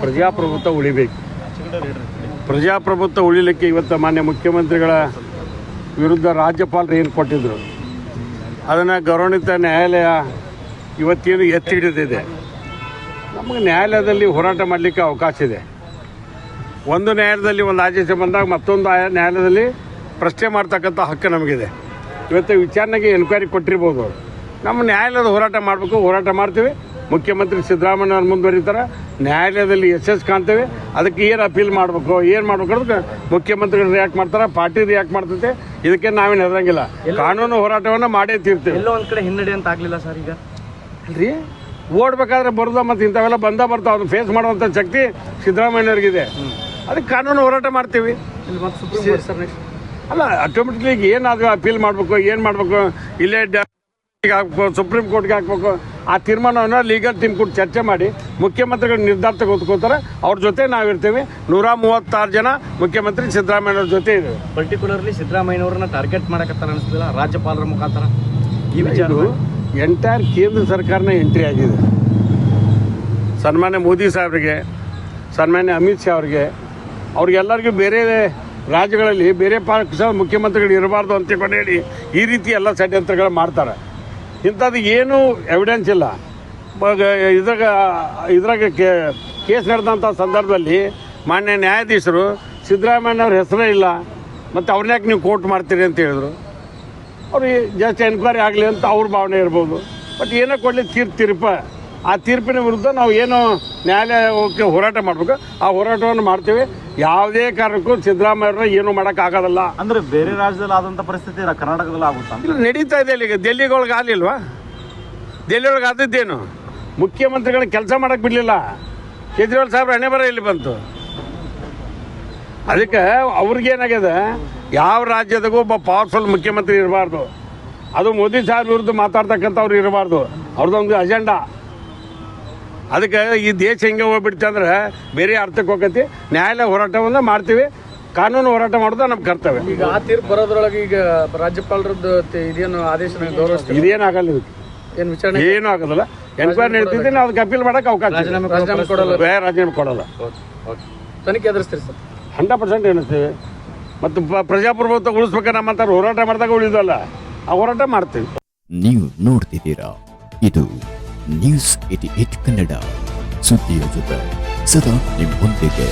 ಪ್ರಜಾಪ್ರಭುತ್ವ ಉಳಿಬೇಕು. ಪ್ರಜಾಪ್ರಭುತ್ವ ಉಳಿಲಿಕ್ಕೆ ಇವತ್ತು ಮಾನ್ಯ ಮುಖ್ಯಮಂತ್ರಿಗಳ ವಿರುದ್ಧ ರಾಜ್ಯಪಾಲರು ಏನು ಕೊಟ್ಟಿದ್ದರು ಅದನ್ನು ಗೌರವಾನ್ವಿತ ನ್ಯಾಯಾಲಯ ಇವತ್ತೇನು ಎತ್ತಿ ಹಿಡಿದಿದೆ. ನಮಗೆ ನ್ಯಾಯಾಲಯದಲ್ಲಿ ಹೋರಾಟ ಮಾಡಲಿಕ್ಕೆ ಅವಕಾಶ ಇದೆ. ಒಂದು ನ್ಯಾಯಾಲಯದಲ್ಲಿ ಒಂದು ಆದೇಶ ಬಂದಾಗ ಮತ್ತೊಂದು ನ್ಯಾಯಾಲಯದಲ್ಲಿ ಪ್ರಶ್ನೆ ಮಾಡ್ತಕ್ಕಂಥ ಹಕ್ಕು ನಮಗಿದೆ. ಇವತ್ತು ವಿಚಾರಣೆಗೆ ಎನ್ಕ್ವೈರಿ ಕೊಟ್ಟಿರ್ಬೋದು. ನಮ್ಮ ನ್ಯಾಯಾಲಯದ ಹೋರಾಟ ಮಾಡಬೇಕು, ಹೋರಾಟ ಮಾಡ್ತೀವಿ. ಮುಖ್ಯಮಂತ್ರಿ ಸಿದ್ದರಾಮಯ್ಯ ಅವ್ರು ಮುಂದುವರಿತಾರೆ, ನ್ಯಾಯಾಲಯದಲ್ಲಿ ಯಶಸ್ಸು ಕಾಣ್ತೇವೆ. ಅದಕ್ಕೆ ಏನು ಅಪೀಲ್ ಮಾಡಬೇಕು, ಏನು ಮಾಡ್ಬೇಕು ಅದಕ್ಕೆ ಮುಖ್ಯಮಂತ್ರಿಗಳು ರಿಯಾಕ್ಟ್ ಮಾಡ್ತಾರೆ, ಪಾರ್ಟಿ ರಿಯಾಕ್ಟ್ ಮಾಡ್ತೈತೆ. ಇದಕ್ಕೆ ನಾವೇನು ಹೆದರಂಗಿಲ್ಲ, ಕಾನೂನು ಹೋರಾಟವನ್ನು ಮಾಡೇ ತೀರ್ತೀವಿ. ಎಲ್ಲೋ ಒಂದು ಕಡೆ ಹಿನ್ನಡೆ ಅಂತ ಆಗಲಿಲ್ಲ ಸರ್. ಈಗ ಅಲ್ರಿ ಓಡ್ಬೇಕಾದ್ರೆ ಬರೋದ ಮತ್ತು ಇಂಥವೆಲ್ಲ ಬರ್ತಾವೆ, ಅದನ್ನು ಫೇಸ್ ಮಾಡುವಂಥ ಶಕ್ತಿ ಸಿದ್ದರಾಮಯ್ಯವ್ರಿಗಿದೆ. ಅದಕ್ಕೆ ಕಾನೂನು ಹೋರಾಟ ಮಾಡ್ತೀವಿ. ಅಲ್ಲ, ಆಟೋಮೆಟಿಕ್ಲಿ ಏನಾದರೂ ಅಪೀಲ್ ಮಾಡಬೇಕು, ಏನು ಮಾಡಬೇಕು, ಇಲ್ಲೇ ಹಾಕ್ಬೇಕು, ಸುಪ್ರೀಂ ಕೋರ್ಟ್ಗೆ ಹಾಕ್ಬೇಕು. ಆ ತೀರ್ಮಾನವನ್ನು ಲೀಗಲ್ ಟೀಮ್ ಕೂಡ ಚರ್ಚೆ ಮಾಡಿ ಮುಖ್ಯಮಂತ್ರಿಗಳು ನಿರ್ಧಾರ ತೆಗೆದುಕೋತಾರೆ. ಅವ್ರ ಜೊತೆ ನಾವಿರ್ತೀವಿ. 136 ಜನ ಮುಖ್ಯಮಂತ್ರಿ ಸಿದ್ದರಾಮಯ್ಯವ್ರ ಜೊತೆ ಇದೆ. ಪರ್ಟಿಕ್ಯುಲರ್ಲಿ ಸಿದ್ದರಾಮಯ್ಯವ್ರನ್ನ ಟಾರ್ಗೆಟ್ ಮಾಡಕತ್ತಾರ ಅನಿಸ್ತಿಲ್ಲ ರಾಜ್ಯಪಾಲರ ಮುಖಾಂತರ. ಈ ವಿಚಾರ ಎಂಟೈರ್ ಕೇಂದ್ರ ಸರ್ಕಾರನ ಎಂಟ್ರಿ ಆಗಿದೆ. ಸನ್ಮಾನ್ಯ ಮೋದಿ ಸಾಹೇಬ್ರಿಗೆ, ಸನ್ಮಾನ್ಯ ಅಮಿತ್ ಶಾ ಅವ್ರಿಗೆಲ್ಲರಿಗೂ ಬೇರೆ ರಾಜ್ಯಗಳಲ್ಲಿ ಬೇರೆ ಪಕ್ಷದ ಮುಖ್ಯಮಂತ್ರಿಗಳು ಇರಬಾರ್ದು ಅಂತ ಹೇಳಿ ಈ ರೀತಿ ಎಲ್ಲ ಷಡ್ಯಂತ್ರಗಳು ಮಾಡ್ತಾರೆ. ಇಂಥದ್ದು ಏನೂ ಎವಿಡೆನ್ಸ್ ಇಲ್ಲ. ಇದ್ರಾಗ ಕೇಸ್ ನಡೆದಂಥ ಸಂದರ್ಭದಲ್ಲಿ ಮಾನ್ಯ ನ್ಯಾಯಾಧೀಶರು ಸಿದ್ದರಾಮಯ್ಯವ್ರ ಹೆಸರೇ ಇಲ್ಲ, ಮತ್ತು ಅವ್ರನ್ಯಾಕೆ ನೀವು ಕೋರ್ಟ್ ಮಾಡ್ತೀರಿ ಅಂತ ಹೇಳಿದ್ರು. ಅವ್ರಿಗೆ ಜಸ್ಟ್ ಎನ್ಕ್ವೈರಿ ಆಗಲಿ ಅಂತ ಅವ್ರ ಭಾವನೆ ಇರ್ಬೋದು. ಬಟ್ ಏನೋ ಕೊಡಲಿ ತೀರ್ಪ, ಆ ತೀರ್ಪಿನ ವಿರುದ್ಧ ನಾವು ಏನು ನ್ಯಾಯಾಲಯಕ್ಕೆ ಹೋರಾಟ ಮಾಡಬೇಕು, ಆ ಹೋರಾಟವನ್ನು ಮಾಡ್ತೀವಿ. ಯಾವುದೇ ಕಾರಣಕ್ಕೂ ಸಿದ್ದರಾಮಯ್ಯವ್ರನ್ನ ಏನೂ ಮಾಡೋಕ್ಕಾಗೋದಲ್ಲ. ಅಂದರೆ ಬೇರೆ ರಾಜ್ಯದಲ್ಲಿ ಆದಂಥ ಪರಿಸ್ಥಿತಿ ಕರ್ನಾಟಕದಲ್ಲಿ ಆಗುತ್ತಾ? ಇಲ್ಲ, ನಡೀತಾ ಇದೆ. ಈಗ ಡೆಲ್ಲಿಗೊಳಗೆ ಆಗಲಿಲ್ವಾ? ಡೆಲ್ಲಿಯೊಳಗೆ ಆದದ್ದೇನು? ಮುಖ್ಯಮಂತ್ರಿಗಳನ್ನ ಕೆಲಸ ಮಾಡೋಕ್ಕೆ ಬಿಡಲಿಲ್ಲ. ಕೇಜ್ರಿವಾಲ್ ಸಾಹೇಬ್ರ ಹಣೆ ಬರ ಇಲ್ಲಿ ಬಂತು. ಅದಕ್ಕೆ ಅವ್ರಿಗೇನಾಗಿದೆ, ಯಾವ ರಾಜ್ಯದಾಗೂ ಒಬ್ಬ ಪವರ್ಫುಲ್ ಮುಖ್ಯಮಂತ್ರಿ ಇರಬಾರ್ದು. ಅದು ಮೋದಿ ಸಾಹೇಬ್ ವಿರುದ್ಧ ಮಾತಾಡ್ತಕ್ಕಂಥವ್ರು ಇರಬಾರ್ದು. ಅವ್ರದ್ದೊಂದು ಅಜೆಂಡಾ. ಅದಕ್ಕೆ ಈ ದೇಶ ಹೆಂಗೆ ಹೋಗ್ಬಿಡ್ತೀವಿ ಅಂದ್ರೆ ಬೇರೆ ಅರ್ಥಕ್ಕೆ ಹೋಗತಿ. ನ್ಯಾಯಾಲಯ ಹೋರಾಟವನ್ನು ಮಾಡ್ತೀವಿ, ಕಾನೂನು ಹೋರಾಟ ಮಾಡೋದು ನಮ್ಮ ಕರ್ತವ್ಯ. ಈಗ ಆ ತೀರ್ಪು ಬರೋದ್ರೊಳಗೆ ಈಗ ರಾಜ್ಯಪಾಲರದ್ದು ಇದೇನು ಆದೇಶ ಗೌರವಿಸ್ತೀವಿ? ಇದೇನು ಆಗಲ್ಲ, ಇದಕ್ಕೆ ಏನು ವಿಚಾರಣೆ ಏನೂ ಆಗೋದಿಲ್ಲ. ಎನ್ಕ್ವೈರಿ ನಡೀತಿದ್ದೆ, ನಾವು ಅದಕ್ಕೆ ಅಪೀಲ್ ಮಾಡೋಕೆ ಅವಕಾಶ. ರಾಜೀನಾಮೆ ಕೊಡಲ್ಲ, ರಾಜೀನಾಮೆ ಕೊಡಲ್ಲ. ತನಿಖೆ ಎದುರಿಸ್ತೀರಿ ಸರ್? 100% ಎನಿಸ್ತೀವಿ. ಮತ್ತು ಪ್ರಜಾಪ್ರಭುತ್ವ ಉಳಿಸ್ಬೇಕು ನಮ್ಮಂತ ಹೋರಾಟ ಮಾಡಿದಾಗ ಉಳಿದಲ್ಲ, ಆ ಹೋರಾಟ ಮಾಡ್ತೀವಿ. ನೀವು ನೋಡ್ತಿದ್ದೀರಾ, ಇದು ನ್ಯೂಸ್ 88 ಕನ್ನಡ. ಸುದ್ದಿಯ ಜೊತೆ ಸದಾ ನಿಮ್ಮೊಂದಿಗೆ.